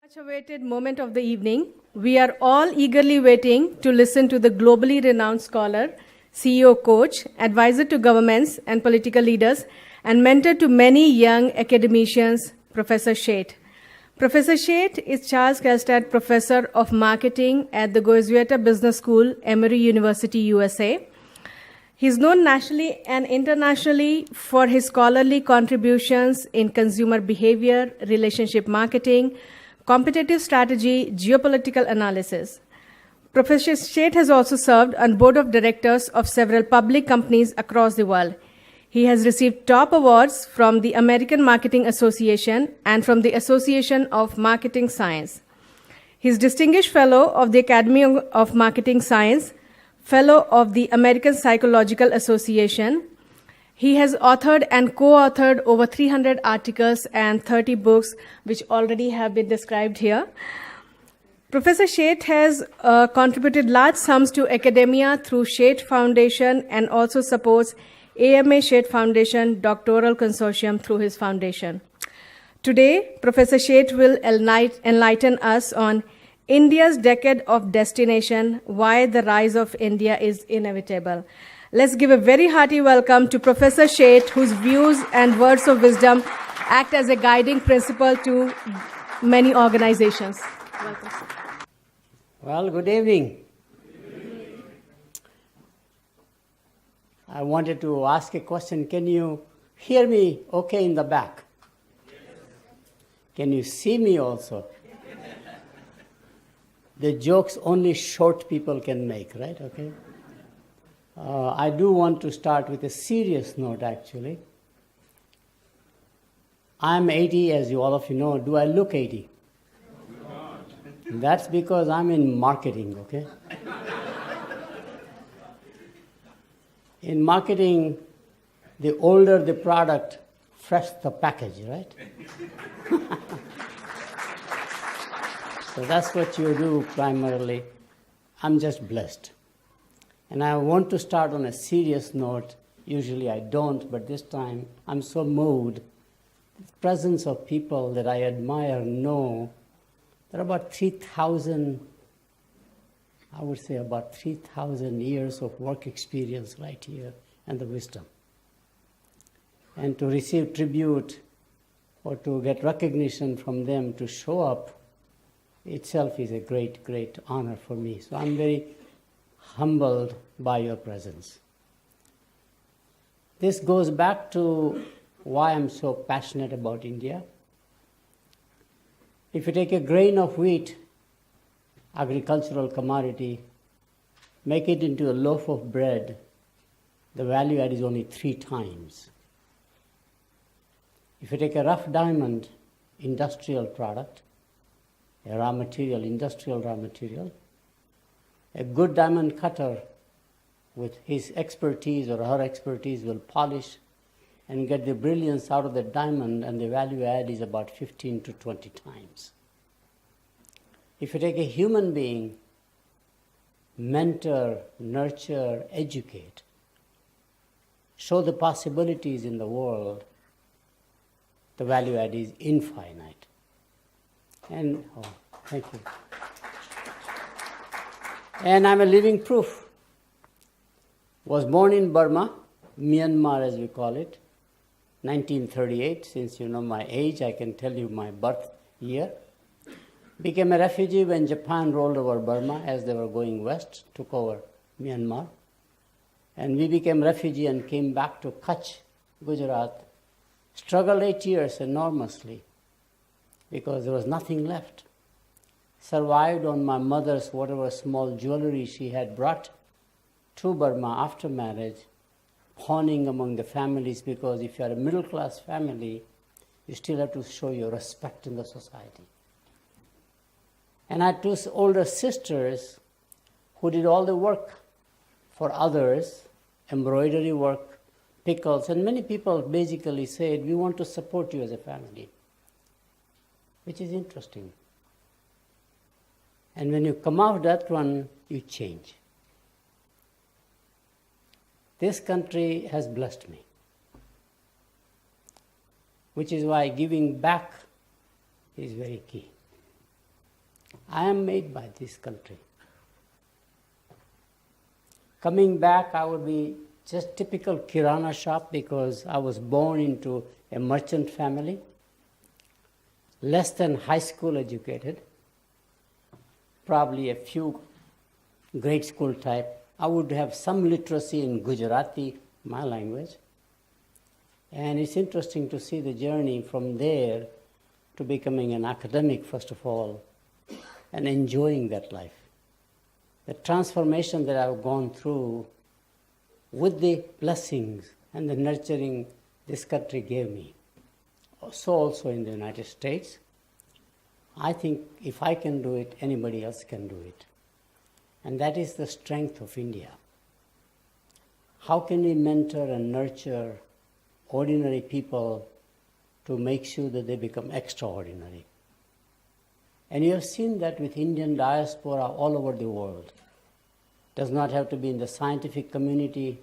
Much awaited moment of the evening. We are all eagerly waiting to listen to the globally renowned scholar, CEO coach, advisor to governments and political leaders, and mentor to many young academicians, Professor Sheth. Professor Sheth is Charles Kellstatd Professor of Marketing at the Goizueta Business School, Emory University, USA. He is known nationally and internationally for his scholarly contributions in consumer behavior, relationship marketing, competitive strategy, geopolitical analysis. Professor Sheth has also served on board of directors of several public companies across the world. He has received top awards from the American Marketing Association and from the Association of Marketing Science. He is Distinguished Fellow of the Academy of Marketing Science, Fellow of the American Psychological Association. He has authored and co-authored over 300 articles and 30 books, which already have been described here. Professor Sheth has contributed large sums to academia through Sheth Foundation and also supports AMA Sheth Foundation Doctoral Consortium through his foundation. Today, Professor Sheth will enlighten us on India's decade of destination, why the rise of India is inevitable. Let's give a very hearty welcome to Professor Sheth, whose views and words of wisdom act as a guiding principle to many organizations. Welcome, sir. Well, good evening. I wanted to ask a question. Can you hear me okay in the back? Can you see me also? The jokes only short people can make, right? Okay. I do want to start with a serious note, actually. I'm 80, as all of you know. Do I look 80? That's because I'm in marketing, okay? In marketing, the older the product, fresh the package, right? So that's what you do primarily. I'm just blessed. And I want to start on a serious note. Usually I don't, but this time I'm so moved. The presence of people that I admire, know. There are about 3,000, I would say about 3,000 years of work experience right here and the wisdom. And to receive tribute or to get recognition from them to show up itself is a great, great honor for me. So I'm very humbled by your presence. This goes back to why I'm so passionate about India. If you take a grain of wheat, agricultural commodity, make it into a loaf of bread, the value add is only 3 times. If you take a rough diamond, industrial product, a raw material, industrial raw material, a good diamond cutter with his expertise or her expertise will polish and get the brilliance out of the diamond, and the value add is about 15 to 20 times. If you take a human being, mentor, nurture, educate, show the possibilities in the world, the value add is infinite. And, thank you. And I'm a living proof. Was born in Burma, Myanmar as we call it, 1938. Since you know my age, I can tell you my birth year. Became a refugee when Japan rolled over Burma as they were going west, took over Myanmar. And we became refugee and came back to Kutch, Gujarat. Struggled 8 years enormously because there was nothing left. Survived on my mother's whatever small jewelry she had brought to Burma after marriage, pawning among the families, because if you are a middle-class family, you still have to show your respect in the society. And I had 2 older sisters who did all the work for others, embroidery work, pickles, and many people basically said, we want to support you as a family, which is interesting. And when you come out that one, you change. This country has blessed me, which is why giving back is very key. I am made by this country. Coming back, I would be just typical Kirana shop because I was born into a merchant family, less than high school educated, probably a few grade school type. I would have some literacy in Gujarati, my language. And it's interesting to see the journey from there to becoming an academic, first of all, and enjoying that life. The transformation that I've gone through with the blessings and the nurturing this country gave me. So also in the United States, I think if I can do it, anybody else can do it. And that is the strength of India. How can we mentor and nurture ordinary people to make sure that they become extraordinary? And you have seen that with Indian diaspora all over the world. It does not have to be in the scientific community,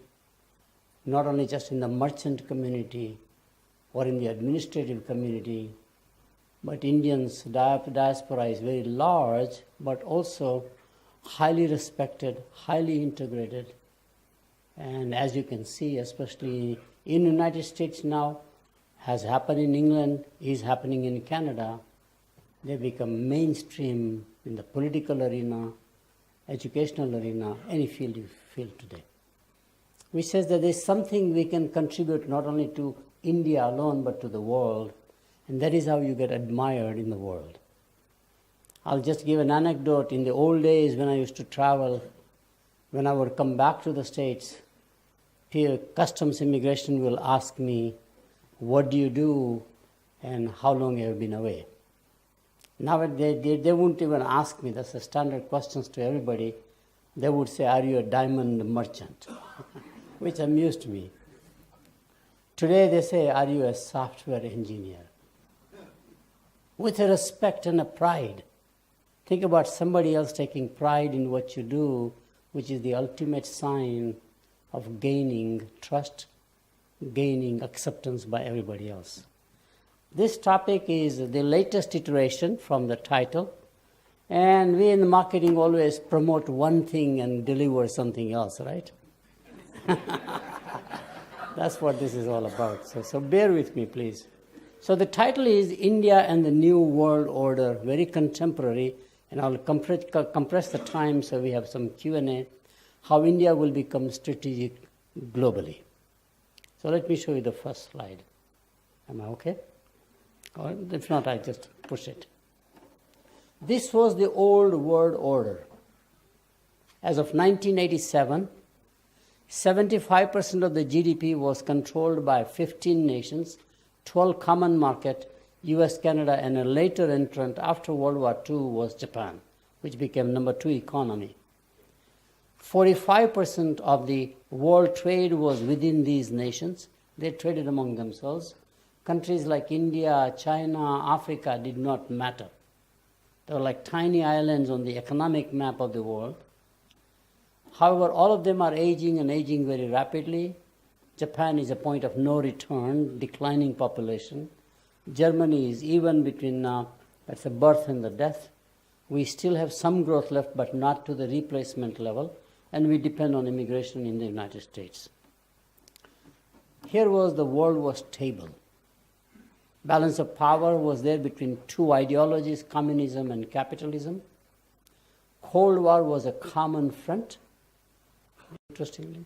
not only just in the merchant community or in the administrative community, but Indians' diaspora is very large, but also highly respected, highly integrated. And as you can see, especially in the United States now, has happened in England, is happening in Canada, they become mainstream in the political arena, educational arena, any field you feel today. Which says that there's something we can contribute not only to India alone, but to the world, and that is how you get admired in the world. I'll just give an anecdote. In the old days when I used to travel, when I would come back to the States, customs immigration will ask me, what do you do and how long have you been away? Now they won't even ask me. That's the standard questions to everybody. They would say, are you a diamond merchant? Which amused me. Today they say, are you a software engineer? With a respect and a pride. Think about somebody else taking pride in what you do, which is the ultimate sign of gaining trust, gaining acceptance by everybody else. This topic is the latest iteration from the title, and we in the marketing always promote one thing and deliver something else, right? That's what this is all about. So bear with me, please. So the title is India and the New World Order, very contemporary, and I'll compress the time so we have some Q&A, how India will become strategic globally. So let me show you the first slide. Am I okay? Or if not, I just push it. This was the old world order. As of 1987, 75% of the GDP was controlled by 15 nations, 12 common market, US, Canada, and a later entrant after World War II was Japan, which became number 2 economy. 45% of the world trade was within these nations. They traded among themselves. Countries like India, China, Africa did not matter. They were like tiny islands on the economic map of the world. However, all of them are aging and aging very rapidly. Japan is a point of no return, declining population. Germany is even between that's the birth and the death. We still have some growth left, but not to the replacement level, and we depend on immigration in the United States. Here was the world was stable. Balance of power was there between two ideologies, communism and capitalism. Cold War was a common front, interestingly.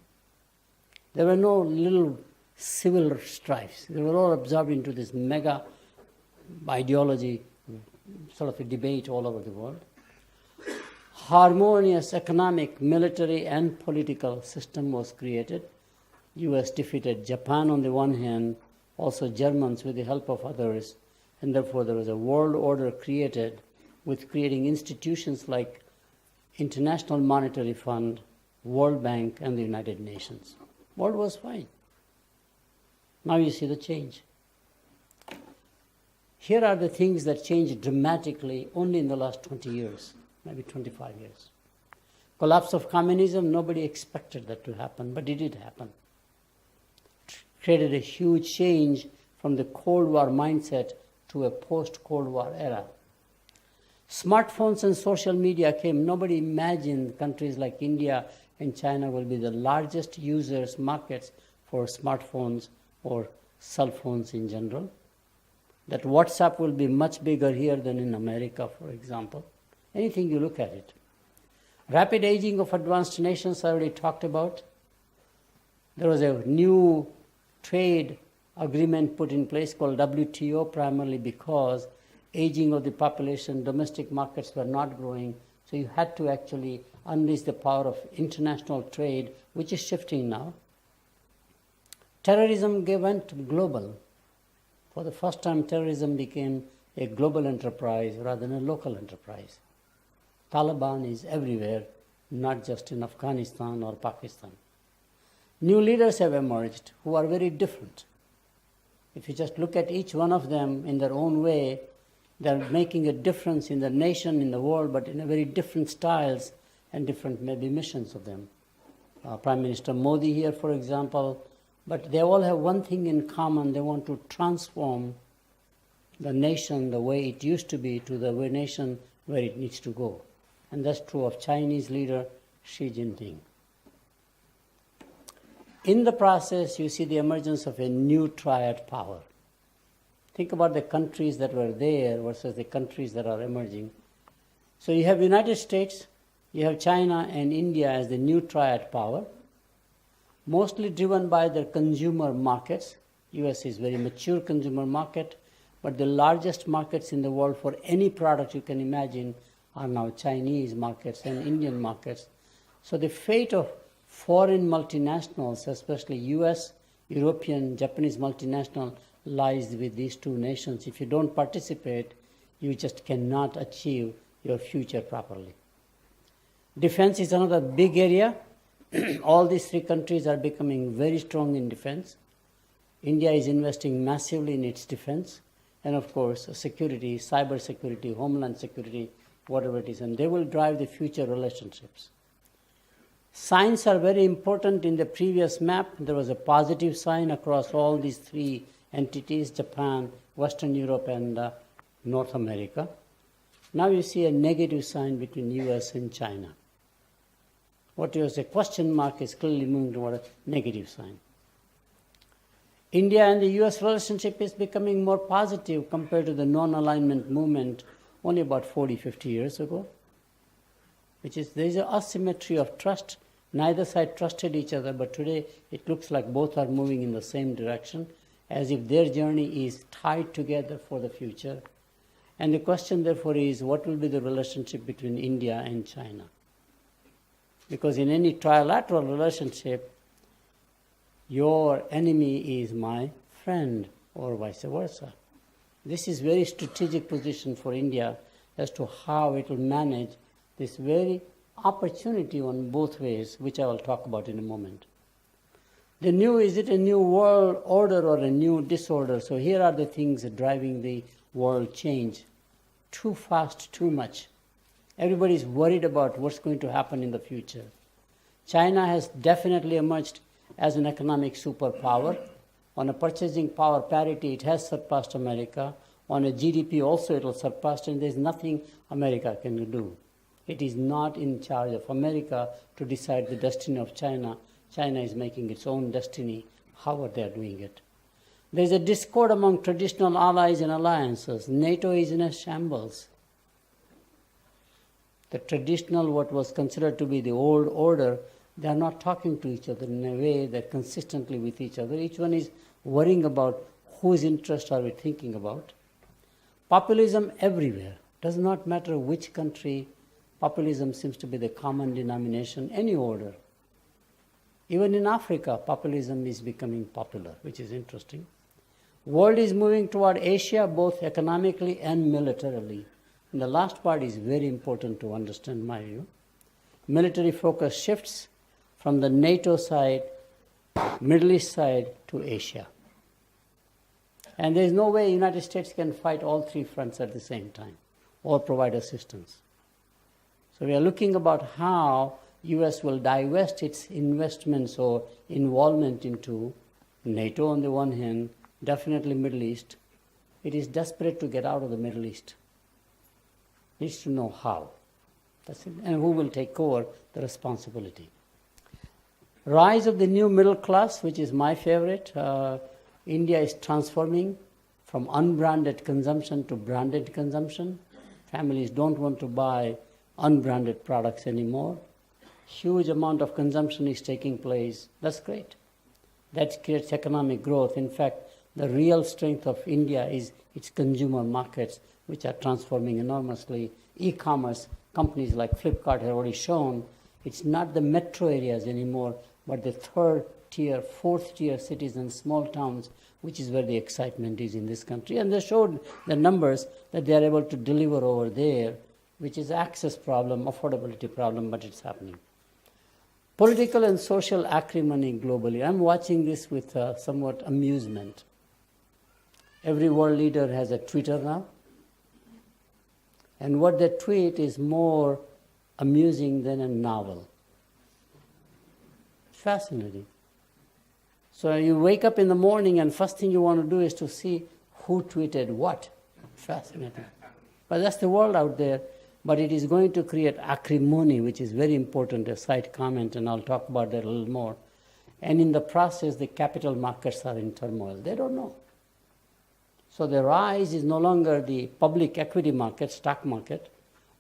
There were no little civil strifes. They were all absorbed into this mega ideology, sort of a debate all over the world. Harmonious economic, military, and political system was created. US defeated Japan on the one hand, also Germans with the help of others, and therefore there was a world order created with creating institutions like International Monetary Fund, World Bank, and the United Nations. World was fine. Now you see the change. Here are the things that changed dramatically only in the last 20 years, maybe 25 years. Collapse of communism, nobody expected that to happen, but it did happen. Created a huge change from the Cold War mindset to a post-Cold War era. Smartphones and social media came. Nobody imagined countries like India and China will be the largest users markets for smartphones or cell phones in general. That WhatsApp will be much bigger here than in America, for example. Anything you look at it. Rapid aging of advanced nations, I already talked about. There was a new trade agreement put in place called WTO, primarily because aging of the population, domestic markets were not growing, so you had to actually unleash the power of international trade, which is shifting now. Terrorism went global. For the first time, terrorism became a global enterprise rather than a local enterprise. Taliban is everywhere, not just in Afghanistan or Pakistan. New leaders have emerged who are very different. If you just look at each one of them in their own way, they're making a difference in the nation, in the world, but in a very different styles and different maybe missions of them. Prime Minister Modi here, for example, but they all have one thing in common. They want to transform the nation the way it used to be to the nation where it needs to go. And that's true of Chinese leader Xi Jinping. In the process, you see the emergence of a new Triad Power. Think about the countries that were there versus the countries that are emerging. So you have United States, you have China and India as the new Triad Power, mostly driven by their consumer markets. US is a very mature consumer market, but the largest markets in the world for any product you can imagine are now Chinese markets and Indian markets. So the fate of foreign multinationals, especially US, European, Japanese multinational, lies with these two nations. If you don't participate, you just cannot achieve your future properly. Defense is another big area. All these three countries are becoming very strong in defense. India is investing massively in its defense. And of course, security, cyber security, homeland security, whatever it is. And they will drive the future relationships. Signs are very important. In the previous map, there was a positive sign across all these three entities, Japan, Western Europe, and North America. Now you see a negative sign between US and China. What was a question mark is clearly moving toward a negative sign. India and the US relationship is becoming more positive compared to the non-alignment movement only about 40, 50 years ago, which is there is an asymmetry of trust. Neither side trusted each other, but today it looks like both are moving in the same direction, as if their journey is tied together for the future. And the question, therefore, is what will be the relationship between India and China? Because in any trilateral relationship, your enemy is my friend, or vice versa. This is very strategic position for India as to how it will manage this very opportunity on both ways, which I will talk about in a moment. Is it a new world order or a new disorder? So here are the things driving the world change. Too fast, too much. Everybody is worried about what's going to happen in the future. China has definitely emerged as an economic superpower. On a purchasing power parity, it has surpassed America. On a GDP also it will surpass, and there's nothing America can do. It is not in charge of America to decide the destiny of China. China is making its own destiny, however they are doing it. There's a discord among traditional allies and alliances. NATO is in a shambles. The traditional, what was considered to be the old order, they are not talking to each other in a way that consistently with each other. Each one is worrying about whose interest are we thinking about. Populism everywhere. Does not matter which country, populism seems to be the common denomination, any order. Even in Africa, populism is becoming popular, which is interesting. World is moving toward Asia, both economically and militarily. And the last part is very important to understand, my view. Military focus shifts from the NATO side, Middle East side, to Asia. And there is no way the United States can fight all three fronts at the same time or provide assistance. So we are looking about how US will divest its investments or involvement into NATO on the one hand, definitely Middle East. It is desperate to get out of the Middle East. needs to know how. That's it. And who will take over the responsibility. Rise of the new middle class, which is my favorite. India is transforming from unbranded consumption to branded consumption. Families don't want to buy unbranded products anymore. Huge amount of consumption is taking place. That's great. That creates economic growth. In fact, the real strength of India is its consumer markets, which are transforming enormously. E-commerce companies like Flipkart have already shown it's not the metro areas anymore, but the third tier, fourth tier cities and small towns, which is where the excitement is in this country. And they showed the numbers that they are able to deliver over there, which is access problem, affordability problem, but it's happening. Political and social acrimony globally. I'm watching this with somewhat amusement. Every world leader has a Twitter now. And what they tweet is more amusing than a novel. Fascinating. So you wake up in the morning and first thing you want to do is to see who tweeted what. Fascinating. But that's the world out there. But it is going to create acrimony, which is very important, a side comment, and I'll talk about that a little more. And in the process, the capital markets are in turmoil. They don't know. So the rise is no longer the public equity market, stock market,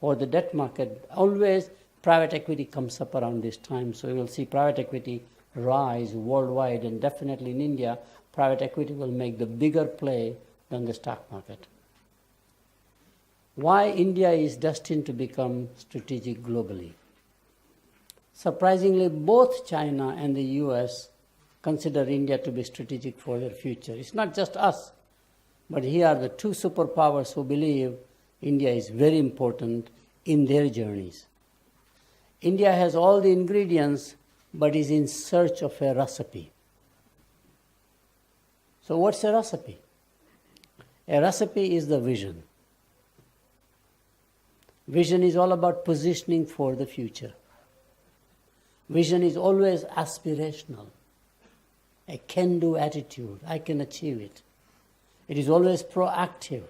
or the debt market. Always private equity comes up around this time. So you will see private equity rise worldwide, and definitely in India, private equity will make the bigger play than the stock market. Why India is destined to become strategic globally. Surprisingly, both China and the US consider India to be strategic for their future. It's not just us, but here are the two superpowers who believe India is very important in their journeys. India has all the ingredients, but is in search of a recipe. So what's a recipe? A recipe is the vision. Vision is all about positioning for the future. Vision is always aspirational, a can-do attitude. I can achieve it. It is always proactive.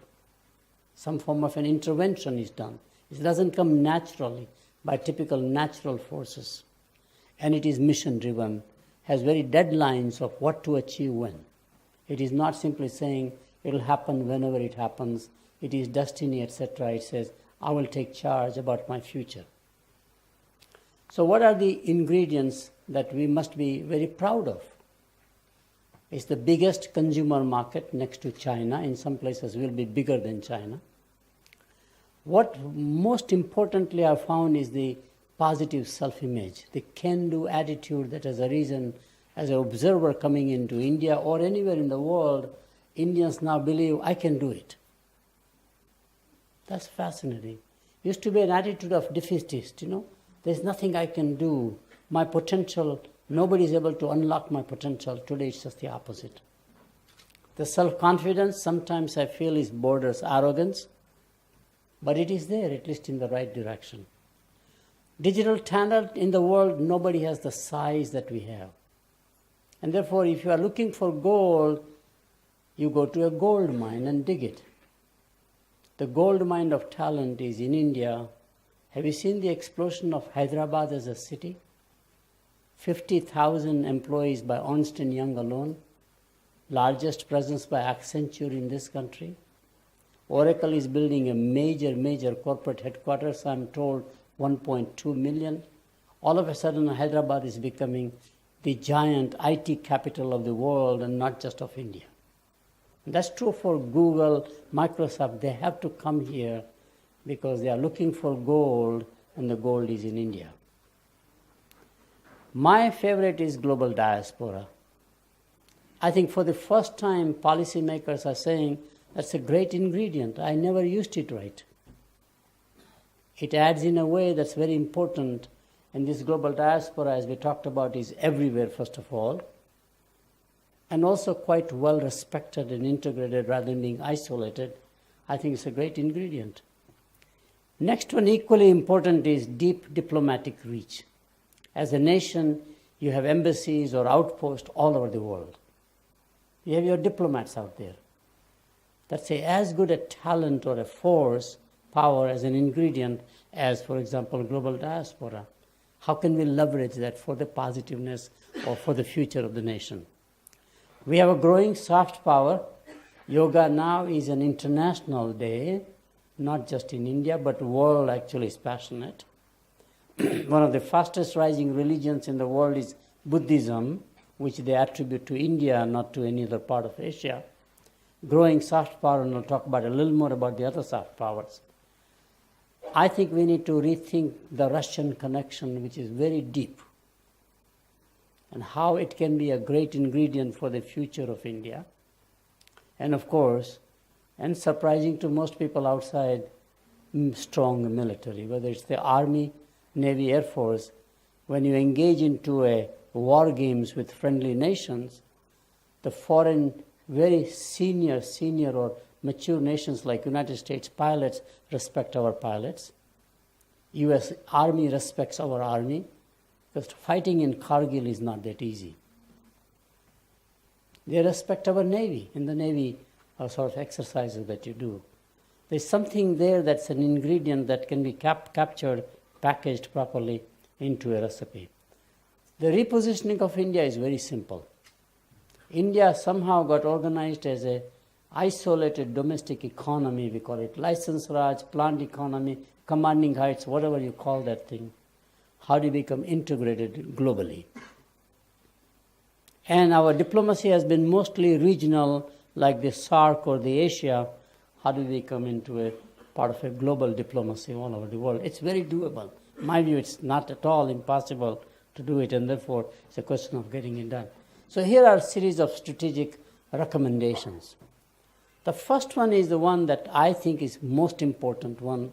Some form of an intervention is done. It doesn't come naturally by typical natural forces. And it is mission-driven, has very deadlines of what to achieve when. It is not simply saying it will happen whenever it happens. It is destiny, etc. It says, I will take charge about my future. So what are the ingredients that we must be very proud of? It's the biggest consumer market next to China. In some places will be bigger than China. What most importantly I found is the positive self-image, the can-do attitude that as a reason, as an observer coming into India or anywhere in the world, Indians now believe I can do it. That's fascinating. Used to be an attitude of defeatist, There's nothing I can do. My potential, nobody is able to unlock my potential. Today it's just the opposite. The self-confidence sometimes I feel is borders arrogance, but it is there, at least in the right direction. Digital talent in the world, nobody has the size that we have. And therefore, if you are looking for gold, you go to a gold mine and dig it. The gold mine of talent is in India. Have you seen the explosion of Hyderabad as a city? 50,000 employees by Ernst & Young alone. Largest presence by Accenture in this country. Oracle is building a major corporate headquarters, I'm told 1.2 million. All of a sudden, Hyderabad is becoming the giant IT capital of the world and not just of India. That's true for Google, Microsoft. They have to come here because they are looking for gold, and the gold is in India. My favorite is global diaspora. I think for the first time, policymakers are saying that's a great ingredient. I never used it right. It adds in a way that's very important, and this global diaspora, as we talked about, is everywhere, first of all, and also quite well respected and integrated rather than being isolated. I think it's a great ingredient. Next one, equally important, is deep diplomatic reach. As a nation, you have embassies or outposts all over the world. You have your diplomats out there. That's as good a talent or a force, power as an ingredient as, for example, global diaspora. How can we leverage that for the positiveness or for the future of the nation? We have a growing soft power. Yoga now is an international day, not just in India, but the world actually is passionate. One of the fastest rising religions in the world is Buddhism, which they attribute to India, not to any other part of Asia. Growing soft power, and I'll talk about a little more about the other soft powers. I think we need to rethink the Russian connection, which is very deep, and how it can be a great ingredient for the future of India. And of course, and surprising to most people outside, strong military, whether it's the Army, Navy, Air Force. When you engage into a war games with friendly nations, the foreign, very senior or mature nations like United States pilots respect our pilots. U.S. Army respects our Army, because fighting in Kargil is not that easy. They respect our Navy, in the Navy sort of exercises that you do. There's something there that's an ingredient that can be captured, packaged properly into a recipe. The repositioning of India is very simple. India somehow got organized as a isolated domestic economy, we call it license Raj, plant economy, commanding heights, whatever you call that thing. How do you become integrated globally? And our diplomacy has been mostly regional, like the SAARC or the Asia. How do we come into a part of a global diplomacy all over the world? It's very doable. In my view, it's not at all impossible to do it, and therefore it's a question of getting it done. So here are a series of strategic recommendations. The first one is the one that I think is most important one.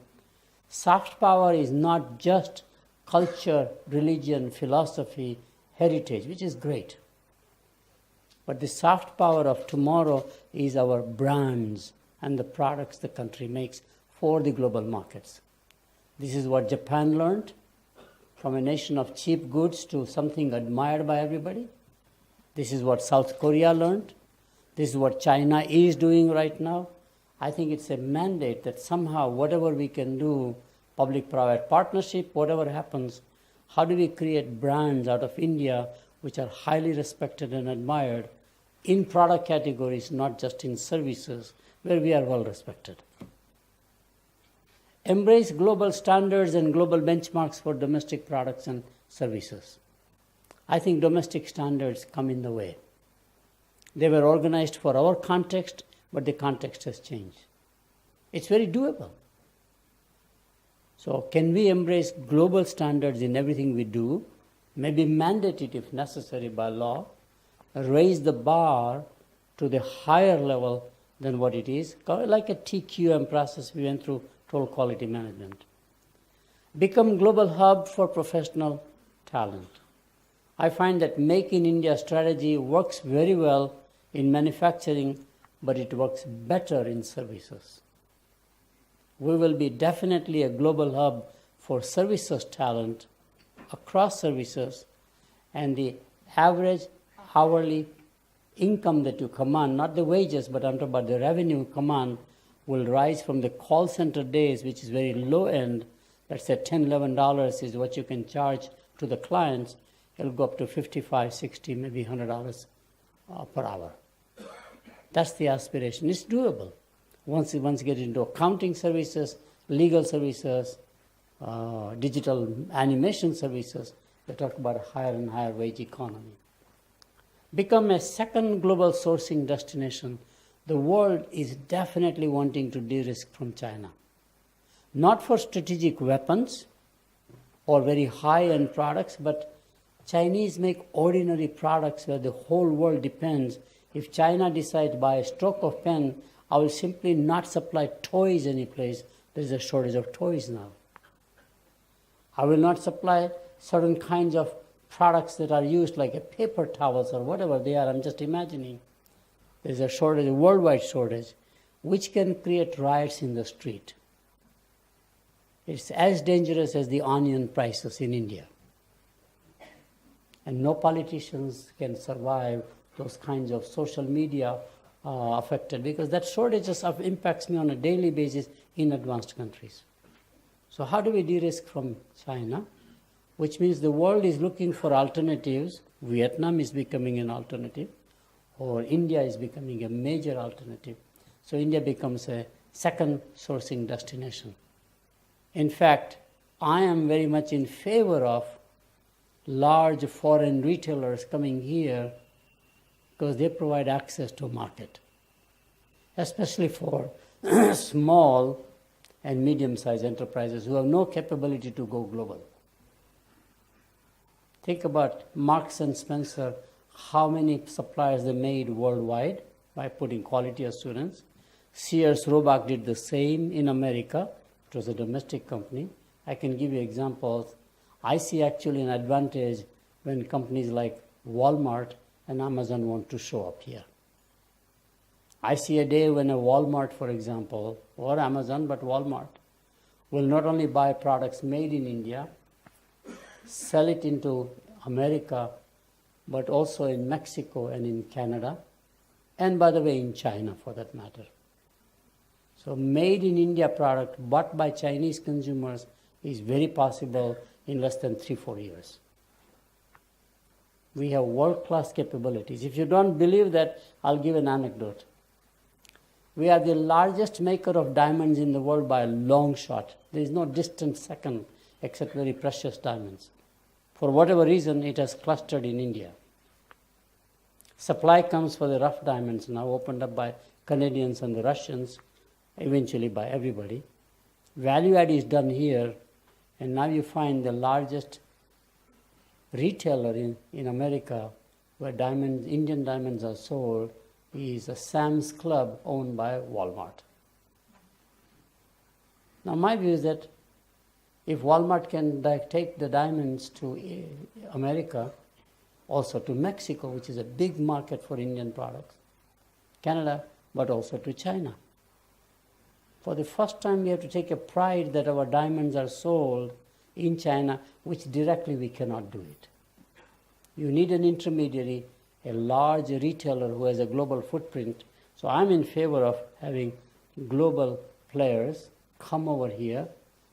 Soft power is not just culture, religion, philosophy, heritage, which is great. But the soft power of tomorrow is our brands and the products the country makes for the global markets. This is what Japan learned, from a nation of cheap goods to something admired by everybody. This is what South Korea learned. This is what China is doing right now. I think it's a mandate that somehow whatever we can do, public-private partnership, whatever happens, how do we create brands out of India which are highly respected and admired in product categories, not just in services, where we are well respected. Embrace global standards and global benchmarks for domestic products and services. I think domestic standards come in the way. They were organized for our context, but the context has changed. It's very doable. So can we embrace global standards in everything we do, maybe mandate it if necessary by law, raise the bar to the higher level than what it is, like a TQM process we went through, total quality management. Become global hub for professional talent. I find that Make in India strategy works very well in manufacturing, but it works better in services. We will be definitely a global hub for services talent across services, and the average hourly income that you command, not the wages, but I'm talking about the revenue you command, will rise from the call center days, which is very low end. Let's say $10, $11 is what you can charge to the clients. It'll go up to $55, $60, maybe $100 per hour. That's the aspiration. It's doable. Once you get into accounting services, legal services, digital animation services, they talk about a higher and higher wage economy. Become a second global sourcing destination. The world is definitely wanting to de-risk from China. Not for strategic weapons or very high-end products, but Chinese make ordinary products where the whole world depends. If China decides by a stroke of pen, I will simply not supply toys anyplace. There is a shortage of toys now. I will not supply certain kinds of products that are used like a paper towels or whatever they are. I'm just imagining. There's a shortage, a worldwide shortage, which can create riots in the street. It's as dangerous as the onion prices in India. And no politicians can survive those kinds of social media affected, because that shortages of impacts me on a daily basis in advanced countries. So how do we de-risk from China? Which means the world is looking for alternatives. Vietnam is becoming an alternative, or India is becoming a major alternative. So India becomes a second sourcing destination. In fact, I am very much in favor of large foreign retailers coming here because they provide access to market, especially for small and medium-sized enterprises who have no capability to go global. Think about Marks and Spencer, how many suppliers they made worldwide by putting quality assurance. Sears Roebuck did the same in America. It was a domestic company. I can give you examples. I see actually an advantage when companies like Walmart and Amazon want to show up here. I see a day when a Walmart, for example, or Amazon, but Walmart, will not only buy products made in India, sell it into America, but also in Mexico and in Canada, and by the way, in China for that matter. So made in India product bought by Chinese consumers is very possible in less than 3-4 years. We have world-class capabilities. If you don't believe that, I'll give an anecdote. We are the largest maker of diamonds in the world by a long shot. There is no distant second except very precious diamonds. For whatever reason, it has clustered in India. Supply comes for the rough diamonds now, opened up by Canadians and the Russians, eventually by everybody. Value add is done here, and now you find the largest retailer in America where diamonds, Indian diamonds are sold is a Sam's Club owned by Walmart. Now my view is that if Walmart can take the diamonds to America, also to Mexico, which is a big market for Indian products, Canada, but also to China. For the first time, we have to take a pride that our diamonds are sold in China, which directly we cannot do it. You need an intermediary, a large retailer who has a global footprint. So I'm in favor of having global players come over here,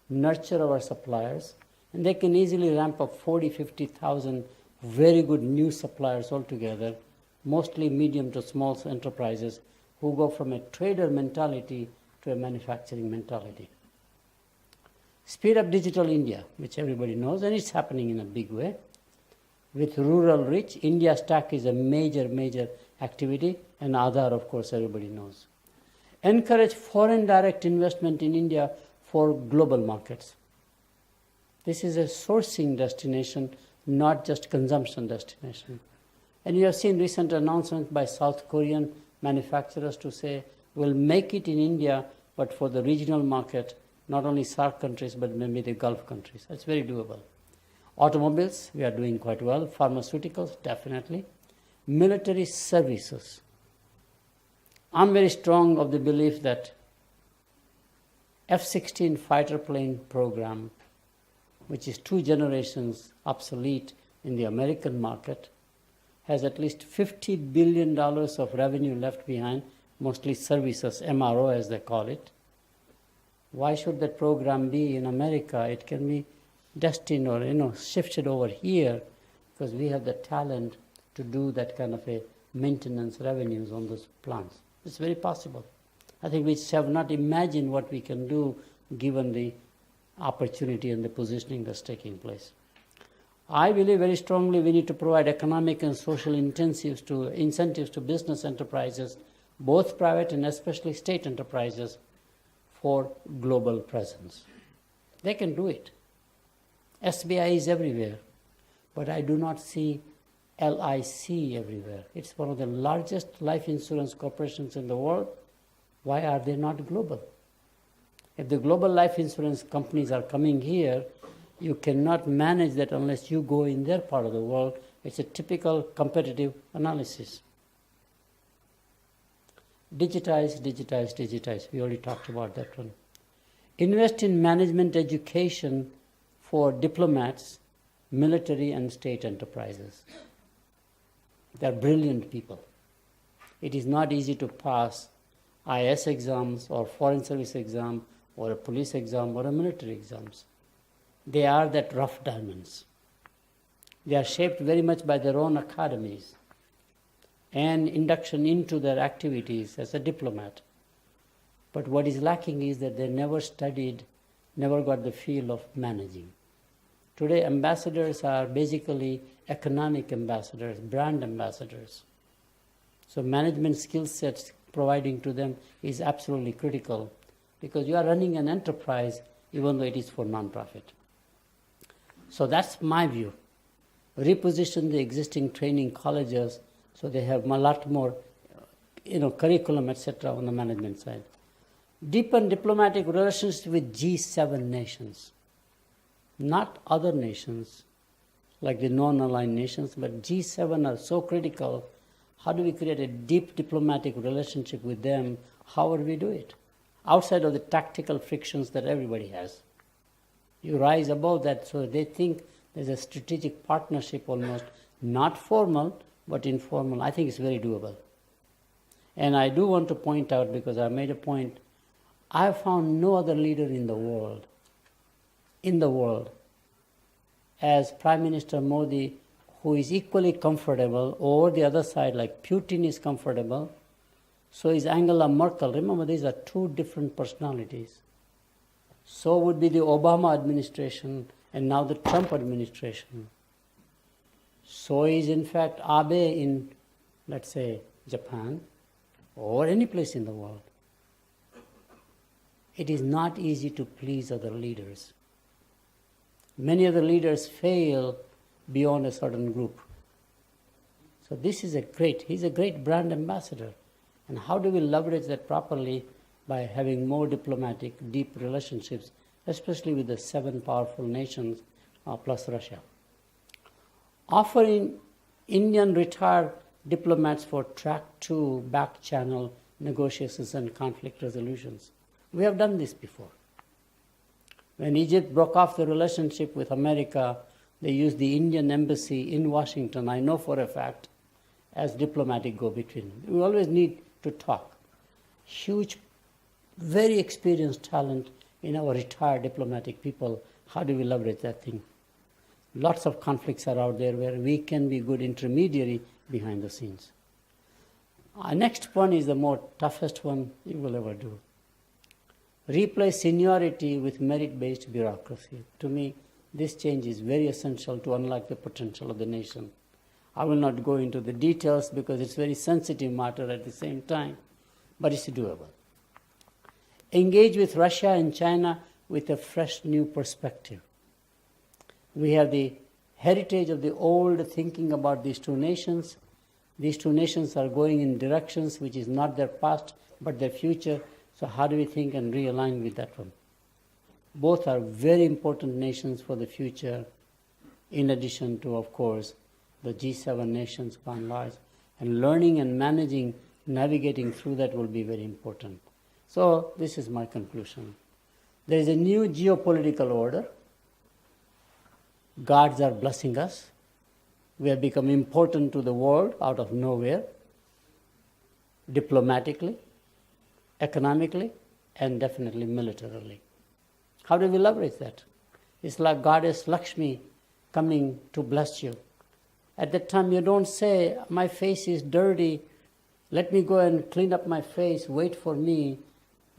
nurture our suppliers, and they can easily ramp up 40,000, 50,000 very good new suppliers altogether, mostly medium to small enterprises who go from a trader mentality to a manufacturing mentality. Speed up digital India, which everybody knows, and it's happening in a big way. With rural reach, India Stack is a major activity, and Aadhaar, of course, everybody knows. Encourage foreign direct investment in India for global markets. This is a sourcing destination, not just consumption destination. And you have seen recent announcements by South Korean manufacturers to say, we'll make it in India, but for the regional market, not only SAARC countries, but maybe the Gulf countries. That's very doable. Automobiles, we are doing quite well. Pharmaceuticals, definitely. Military services. I'm very strong of the belief that F-16 fighter plane program, which is 2 generations obsolete in the American market, has at least $50 billion of revenue left behind, mostly services, MRO as they call it. Why should that program be in America? It can be destined or shifted over here because we have the talent to do that kind of a maintenance revenues on those plants. It's very possible. I think we have not imagined what we can do given the opportunity and the positioning that's taking place. I believe very strongly we need to provide economic and social incentives to business enterprises, both private and especially state enterprises, for global presence. They can do it. SBI is everywhere, but I do not see LIC everywhere. It's one of the largest life insurance corporations in the world. Why are they not global? If the global life insurance companies are coming here, you cannot manage that unless you go in their part of the world. It's a typical competitive analysis. Digitize. We already talked about that one. Invest in management education for diplomats, military and state enterprises. They're brilliant people. It is not easy to pass IS exams or foreign service exam or a police exam or a military exams. They are that rough diamonds. They are shaped very much by their own academies and induction into their activities as a diplomat. But what is lacking is that they never studied, never got the feel of managing. Today, ambassadors are basically economic ambassadors, brand ambassadors. So management skill sets providing to them is absolutely critical because you are running an enterprise even though it is for non-profit. So that's my view. Reposition the existing training colleges so they have a lot more curriculum, etc. on the management side. Deepen diplomatic relations with G7 nations, not other nations like the non-aligned nations, but G7 are so critical. How do we create a deep diplomatic relationship with them? How would we do it? Outside of the tactical frictions that everybody has. You rise above that so they think there's a strategic partnership almost, not formal, but informal. I think it's very doable. And I do want to point out, because I made a point, I have found no other leader in the world, as Prime Minister Modi, who is equally comfortable, or the other side, like Putin is comfortable, so is Angela Merkel. Remember, these are two different personalities. So would be the Obama administration and now the Trump administration. So is, in fact, Abe in, let's say, Japan, or any place in the world. It is not easy to please other leaders. Many other leaders fail beyond a certain group. So this is he's a great brand ambassador. And how do we leverage that properly? By having more diplomatic, deep relationships, especially with the 7 powerful nations plus Russia. Offering Indian retired diplomats for track 2 back channel negotiations and conflict resolutions. We have done this before. When Egypt broke off the relationship with America, they used the Indian embassy in Washington, I know for a fact, as diplomatic go-between. We always need to talk. Huge, very experienced talent in our retired diplomatic people. How do we leverage that thing? Lots of conflicts are out there where we can be good intermediary behind the scenes. Our next one is the more toughest one you will ever do. Replace seniority with merit-based bureaucracy. To me, this change is very essential to unlock the potential of the nation. I will not go into the details because it's a very sensitive matter at the same time, but it's doable. Engage with Russia and China with a fresh new perspective. We have the heritage of the old thinking about these two nations. These two nations are going in directions which is not their past but their future. So how do we think and realign with that one? Both are very important nations for the future, in addition to, of course, the G7 nations by and large. And learning and managing, navigating through that will be very important. So this is my conclusion. There is a new geopolitical order. Gods are blessing us. We have become important to the world out of nowhere, diplomatically, economically, and definitely militarily. How do we leverage that? It's like Goddess Lakshmi coming to bless you. At that time, you don't say, my face is dirty, let me go and clean up my face, wait for me.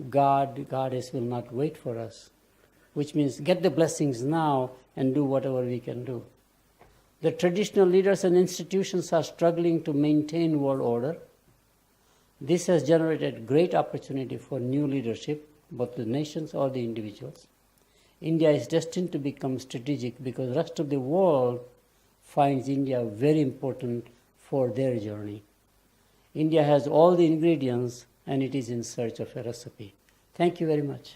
Goddess will not wait for us, which means get the blessings now and do whatever we can do. The traditional leaders and institutions are struggling to maintain world order. This has generated great opportunity for new leadership, both the nations or the individuals. India is destined to become strategic because the rest of the world finds India very important for their journey. India has all the ingredients and it is in search of a recipe. Thank you very much.